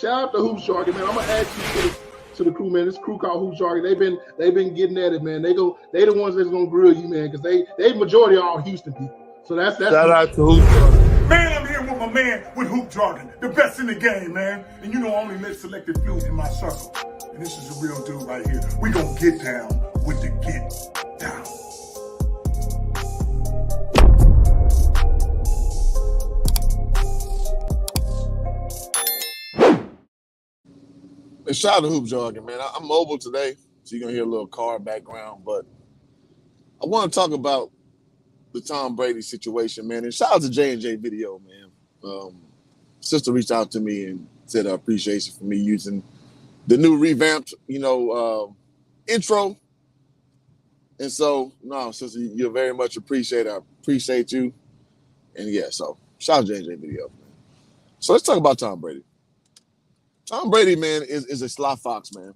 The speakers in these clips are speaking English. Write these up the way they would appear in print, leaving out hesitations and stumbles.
Shout out to Hoop Jargon, man. I'm gonna add you to the crew, man. This crew called Hoop Jargon. They've been getting at it, man. They the ones that's gonna grill you, man, because they majority are all Houston people. So that's Shout out to Hoop Jargon. Man, I'm here with my man with Hoop Jargon, the best in the game, man. And you know I only let selected few in my circle. And this is a real dude right here. We gonna get down with the get down. And shout out to Hoop Jargon, man. I'm mobile today, so you're gonna hear a little car background, but I want to talk about the Tom Brady situation, man. And shout out to J&J Video, man. Sister reached out to me and said her appreciation for me using the new revamped, intro. And so, no, sister, you're very much appreciated. I appreciate you. And yeah, so shout out to J&J Video, man. So let's talk about Tom Brady. Tom Brady, man, is a sly fox, man.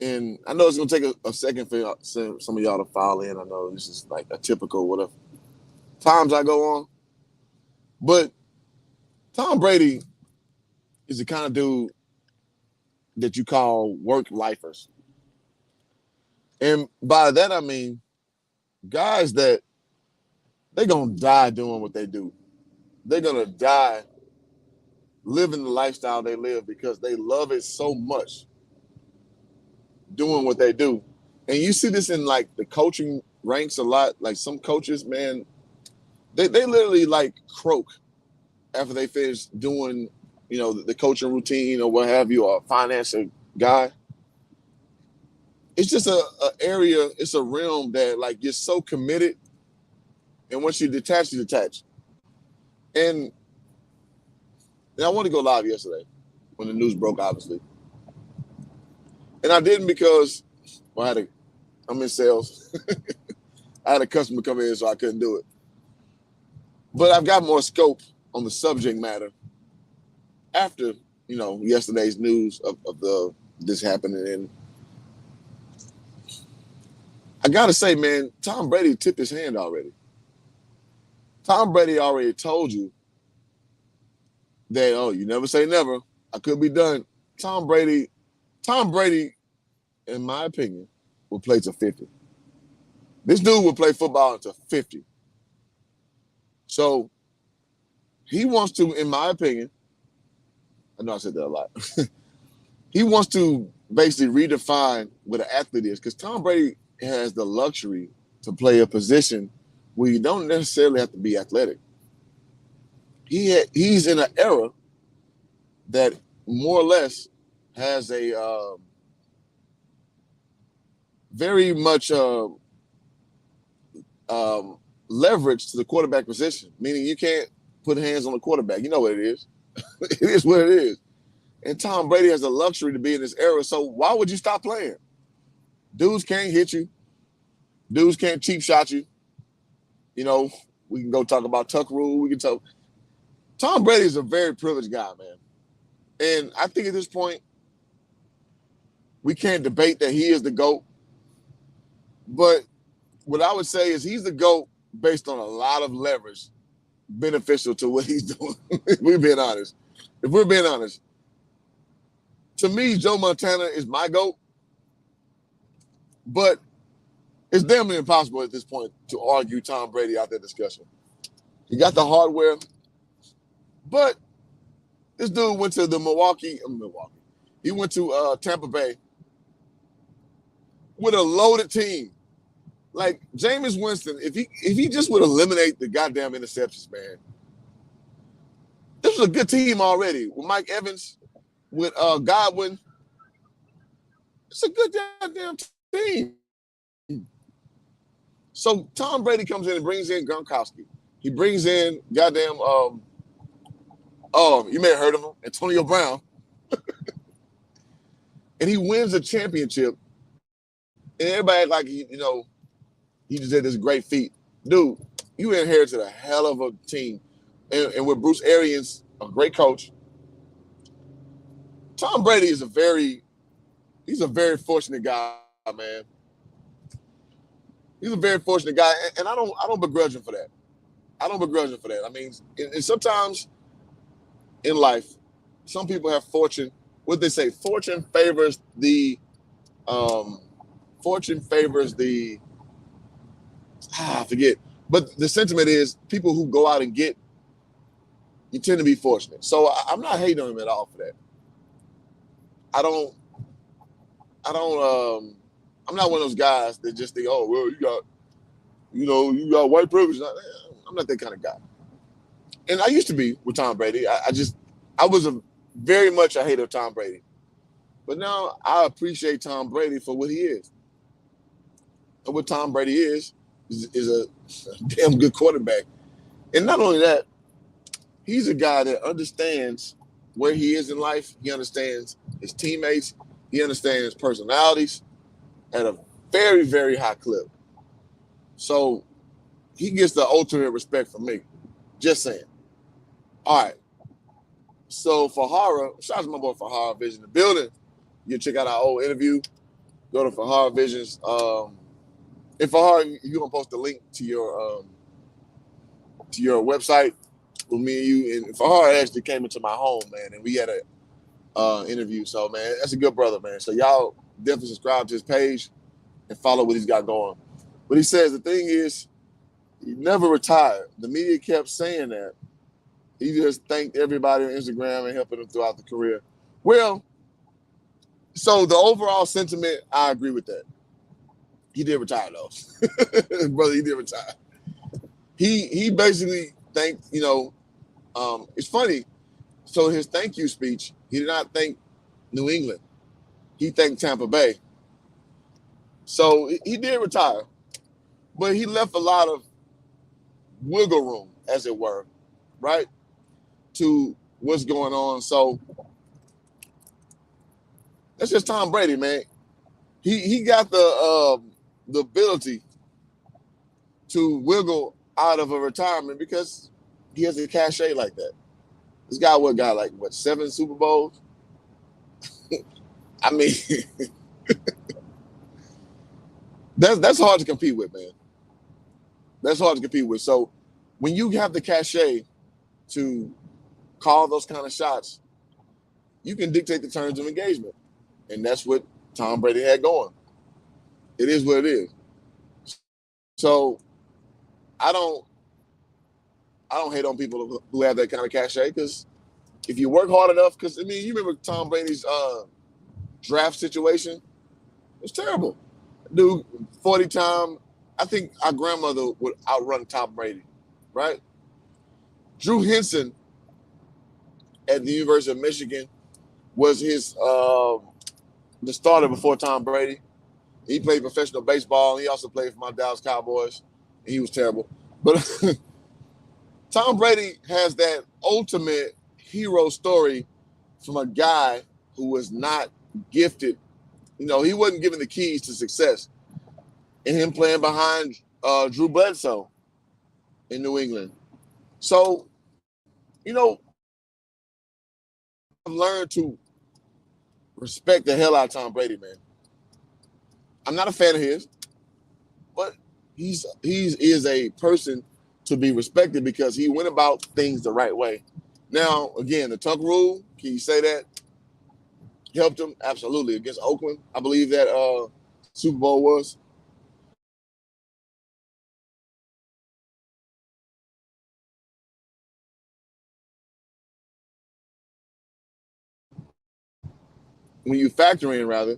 And I know it's going to take a second for some of y'all to file in. I know this is like a typical whatever times I go on. But Tom Brady is the kind of dude that you call work-lifers. And by that, I mean guys that they're going to die doing what they do. They're going to die living the lifestyle they live because they love it so much doing what they do. And you see this in like the coaching ranks a lot. Like some coaches, man, they literally like croak after they finish doing, the coaching routine or what have you, or financing guy. It's just a area, it's a realm that like you're so committed. And once you detach, you detach. And I wanted to go live yesterday when the news broke, obviously. And I didn't because I'm in sales. I had a customer come in, so I couldn't do it. But I've got more scope on the subject matter after, yesterday's news of this happening. And I got to say, man, Tom Brady tipped his hand already. Tom Brady already told you that, you never say never. I could be done. Tom Brady, in my opinion, will play to 50. This dude will play football until 50. So he wants to, in my opinion, I know I said that a lot. He wants to basically redefine what an athlete is, because Tom Brady has the luxury to play a position where you don't necessarily have to be athletic. He's in an era that more or less has a very much leverage to the quarterback position, meaning you can't put hands on the quarterback. You know what it is. It is what it is. And Tom Brady has the luxury to be in this era, so why would you stop playing? Dudes can't hit you. Dudes can't cheap shot you. We can go talk about Tuck Rule. We can talk. Tom Brady is a very privileged guy, man. And I think at this point, we can't debate that he is the GOAT. But what I would say is he's the GOAT based on a lot of leverage beneficial to what he's doing. If we're being honest. To me, Joe Montana is my GOAT. But it's damn near impossible at this point to argue Tom Brady out that discussion. He got the hardware. But this dude went to Milwaukee. He went to Tampa Bay with a loaded team. Like Jameis Winston, if he just would eliminate the goddamn interceptions, man. This was a good team already. With Mike Evans, with Godwin. It's a good goddamn team. So Tom Brady comes in and brings in Gronkowski. He brings in goddamn you may have heard of him, Antonio Brown. And he wins a championship. And everybody act like he just did this great feat. Dude, you inherited a hell of a team. And with Bruce Arians, a great coach. Tom Brady is a very fortunate guy, man. He's a very fortunate guy, and I don't begrudge him for that. I mean, and sometimes in life, some people have fortune. What they say, um, fortune favors the I forget. But the sentiment is people who go out and get, you tend to be fortunate. So I'm not hating on him at all for that. I don't I don't I'm not one of those guys that just think, oh well, you got white privilege. I'm not that kind of guy. And I used to be with Tom Brady. I was very much a hater of Tom Brady. But now I appreciate Tom Brady for what he is. And what Tom Brady is a damn good quarterback. And not only that, he's a guy that understands where he is in life. He understands his teammates. He understands personalities at a very, very high clip. So he gets the ultimate respect from me. Just saying. All right. So Fahara, shout out to my boy Fahara Vision, the building. You check out our old interview. Go to Fahara Visions. If Fahara, you're gonna post the link to your website with me and you. And Fahara actually came into my home, man, and we had a interview. So man, that's a good brother, man. So y'all definitely subscribe to his page and follow what he's got going. But he says the thing is, he never retired. The media kept saying that. He just thanked everybody on Instagram and helping him throughout the career. Well, so the overall sentiment, I agree with that. He did retire though. Brother, he did retire. He basically thanked, it's funny. So his thank you speech, he did not thank New England. He thanked Tampa Bay. So he did retire. But he left a lot of wiggle room, as it were, right? To what's going on. So that's just Tom Brady, man. He got the ability to wiggle out of a retirement because he has a cachet like that. This guy got like 7 Super Bowls? I mean, that's hard to compete with, man. That's hard to compete with. So when you have the cachet to call those kind of shots, you can dictate the terms of engagement. And that's what Tom Brady had going. It is what it is. So I don't hate on people who have that kind of cachet, because if you work hard enough, because I mean, you remember Tom Brady's draft situation? It was terrible. Dude, 40 time, I think our grandmother would outrun Tom Brady, right? Drew Henson at the University of Michigan was his the starter before Tom Brady. He played professional baseball. He also played for my Dallas Cowboys. And he was terrible. But Tom Brady has that ultimate hero story from a guy who was not gifted. He wasn't given the keys to success. And him playing behind Drew Bledsoe in New England. So, I've learned to respect the hell out of Tom Brady, man. I'm not a fan of his, but he is a person to be respected because he went about things the right way. Now, again, the Tuck rule, can you say that helped him? Absolutely. Against Oakland, I believe that Super Bowl was. When you factor in, rather,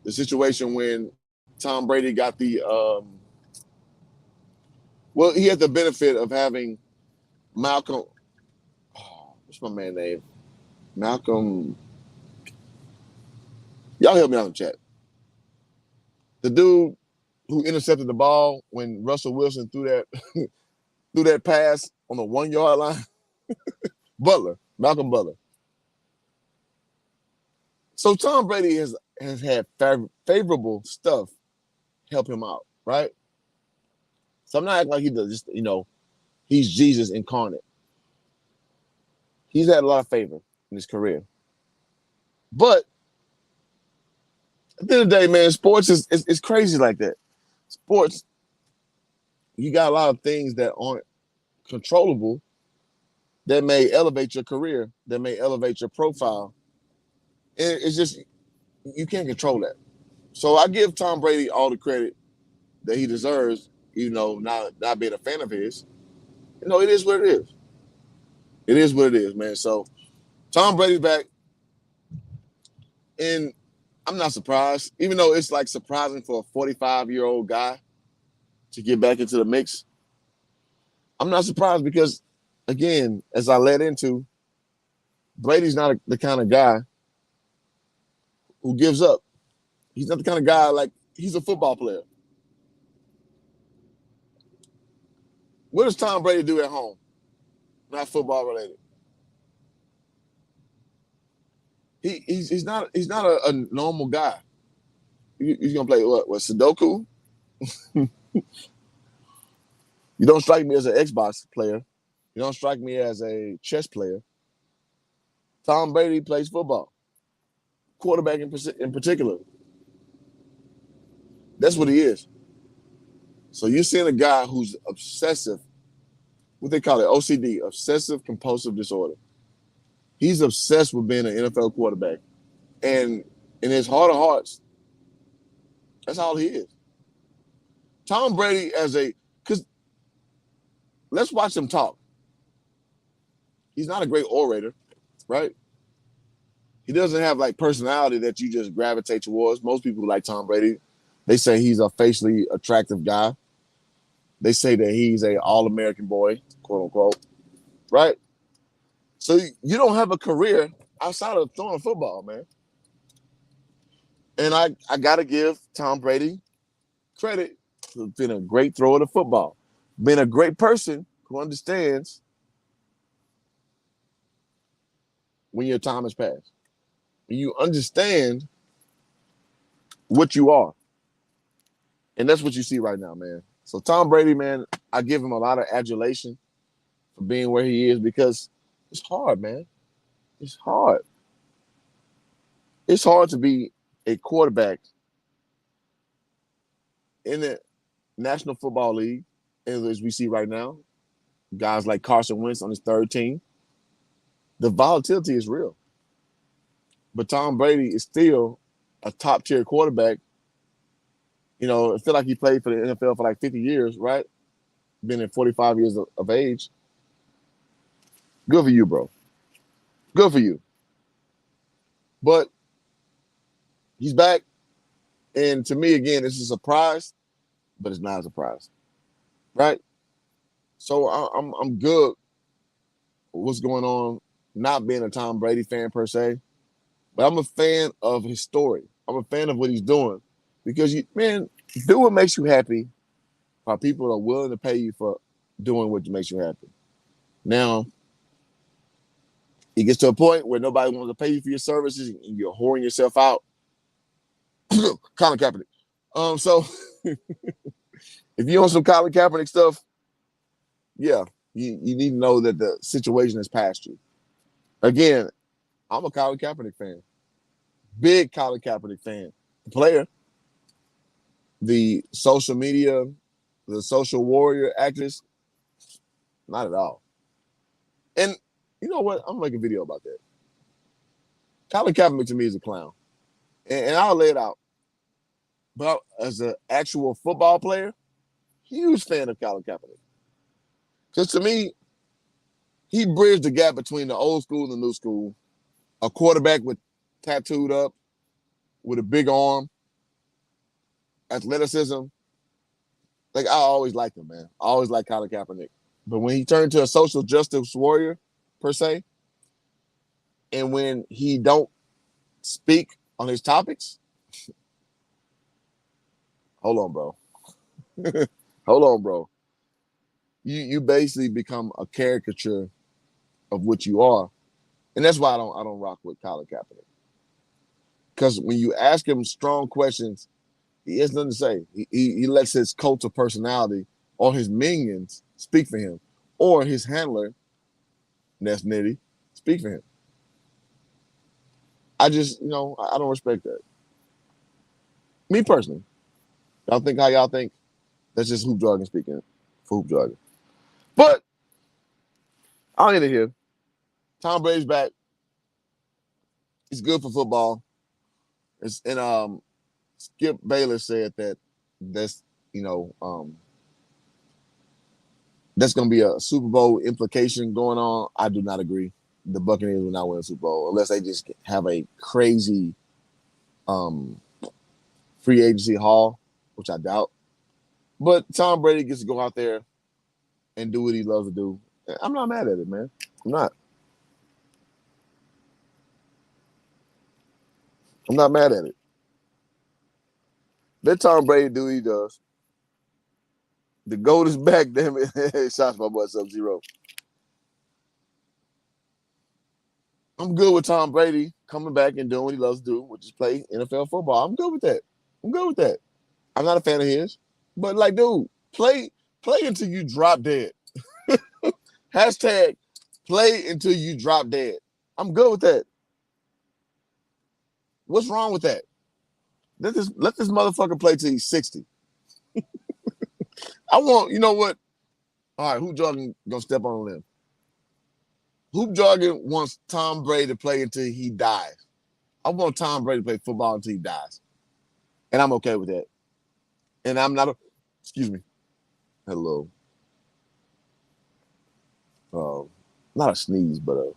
the situation when Tom Brady got the he had the benefit of having Malcolm. Oh, what's my man's name? Malcolm. Y'all help me out in the chat. The dude who intercepted the ball when Russell Wilson threw that pass on the 1 yard line. Malcolm Butler. So Tom Brady has had favorable stuff help him out, right? So I'm not acting like he does just, he's Jesus incarnate. He's had a lot of favor in his career. But at the end of the day, man, sports is crazy like that. Sports, you got a lot of things that aren't controllable, that may elevate your career, that may elevate your profile. And it's just, you can't control that. So I give Tom Brady all the credit that he deserves, not being a fan of his. It is what it is. It is what it is, man. So Tom Brady's back, and I'm not surprised, even though it's like surprising for a 45-year-old guy to get back into the mix. I'm not surprised because, again, as I led into, Brady's not the kind of guy who gives up. He's not the kind of guy he's a football player. What does Tom Brady do at home? Not football related. He's not a normal guy. He's gonna play what Sudoku? You don't strike me as an Xbox player. You don't strike me as a chess player. Tom Brady plays football. Quarterback in particular. That's what he is. So you're seeing a guy who's obsessive, what they call it, OCD, obsessive compulsive disorder. He's obsessed with being an NFL quarterback. And in his heart of hearts, that's all he is. Tom Brady because let's watch him talk. He's not a great orator, right? He doesn't have personality that you just gravitate towards. Most people who like Tom Brady, they say he's a facially attractive guy. They say that he's a all-American boy, quote unquote, right? So you don't have a career outside of throwing football, man. And I got to give Tom Brady credit for being a great thrower of football, being a great person who understands when your time has passed. When you understand what you are. And that's what you see right now, man. So Tom Brady, man, I give him a lot of adulation for being where he is because it's hard, man. It's hard. It's hard to be a quarterback in the National Football League, as we see right now. Guys like Carson Wentz on his third team. The volatility is real. But Tom Brady is still a top-tier quarterback. I feel like he played for the NFL for 50 years, right? Been in 45 years of age. Good for you, bro. Good for you. But he's back. And to me, again, it's a surprise, but it's not a surprise, right? So I'm good with what's going on, not being a Tom Brady fan per se, but I'm a fan of his story. I'm a fan of what he's doing because, do what makes you happy while people are willing to pay you for doing what makes you happy. Now, it gets to a point where nobody wants to pay you for your services and you're whoring yourself out. Colin Kaepernick. So if you on some Colin Kaepernick stuff, yeah, you need to know that the situation has passed you. Again, I'm a Colin Kaepernick fan. Big Colin Kaepernick fan. The player, the social media, the social warrior activist, not at all. And you know what? I'm gonna make a video about that. Colin Kaepernick to me is a clown. And I'll lay it out. But as an actual football player, huge fan of Colin Kaepernick. Because to me, he bridged the gap between the old school and the new school. A quarterback with tattooed up, with a big arm, athleticism. I always liked him, man. I always liked Colin Kaepernick. But when he turned to a social justice warrior, per se, and when he don't speak on his topics, hold on, bro. Hold on, bro. You basically become a caricature of what you are. And that's why I don't rock with Colin Kaepernick. Because when you ask him strong questions, he has nothing to say. He lets his cult of personality or his minions speak for him, or his handler, that's Nitty, speak for him. I just, I don't respect that. Me personally. Y'all think how y'all think? That's just Hoop Jargon speaking for Hoop Jargon. But I'll end it here. Tom Brady's back. He's good for football. And Skip Bayless said that's that's going to be a Super Bowl implication going on. I do not agree. The Buccaneers will not win a Super Bowl unless they just have a crazy free agency haul, which I doubt. But Tom Brady gets to go out there and do what he loves to do. I'm not mad at it, man. I'm not. I'm not mad at it. Let Tom Brady do what he does. The gold is back, damn it. Shots my boy Sub-Zero. I'm good with Tom Brady coming back and doing what he loves to do, which is play NFL football. I'm good with that. I'm not a fan of his. But, like, dude, play until you drop dead. Hashtag play until you drop dead. I'm good with that. What's wrong with that? Let this motherfucker play till he's 60. You know what? All right, Hoop Jargon gonna step on a limb. Hoop Jargon wants Tom Brady to play until he dies. I want Tom Brady to play football until he dies. And I'm okay with that. And I'm not excuse me. Hello. Not a sneeze, but a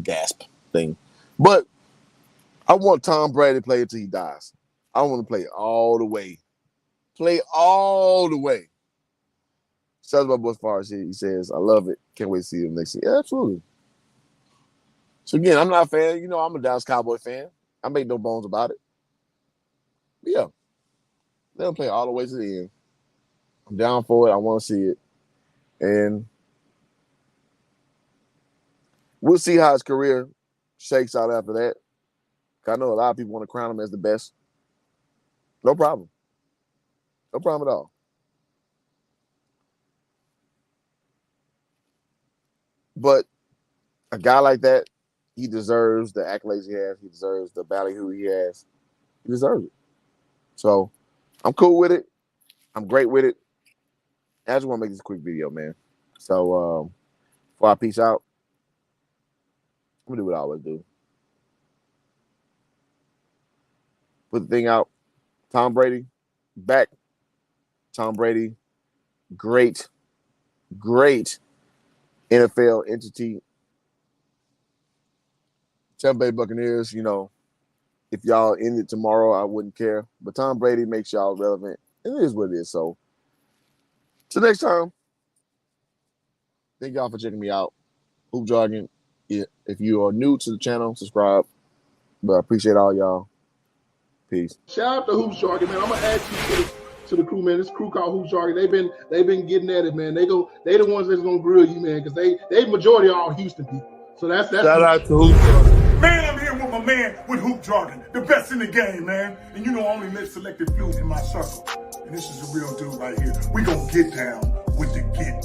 gasp thing. But I want Tom Brady to play until he dies. I want to play all the way. Play all the way. Shout out my boy Forrest. He says, I love it. Can't wait to see him next year. Yeah, absolutely. So again, I'm not a fan. You know, I'm a Dallas Cowboy fan. I make no bones about it. But yeah. Let him play all the way to the end. I'm down for it. I want to see it. And we'll see how his career shakes out after that. I know a lot of people want to crown him as the best. No problem. No problem at all. But a guy like that, he deserves the accolades he has. He deserves the ballyhoo he has. He deserves it. So I'm cool with it. I'm great with it. I just want to make this quick video, man. So before I peace out, I'm going to do what I always do. Put the thing out. Tom Brady, back. Tom Brady, great NFL entity. Tampa Bay Buccaneers, you know, if y'all end it tomorrow, I wouldn't care. But Tom Brady makes y'all relevant. It is what it is. So, till next time, thank y'all for checking me out. Hoop Jargon. If you are new to the channel, subscribe. But I appreciate all y'all. Peace. Shout out to Hoop Jargon, man. I'm gonna add you to the crew, man. This crew called Hoop Jargon. They've been getting at it, man. They the ones that's gonna grill you, man, because they majority all Houston people. So that's Shout out to Hoop Jargon. Man, I'm here with my man with Hoop Jargon, the best in the game, man. And you know I only let selected few in my circle. And this is the real dude right here. We gonna get down with the get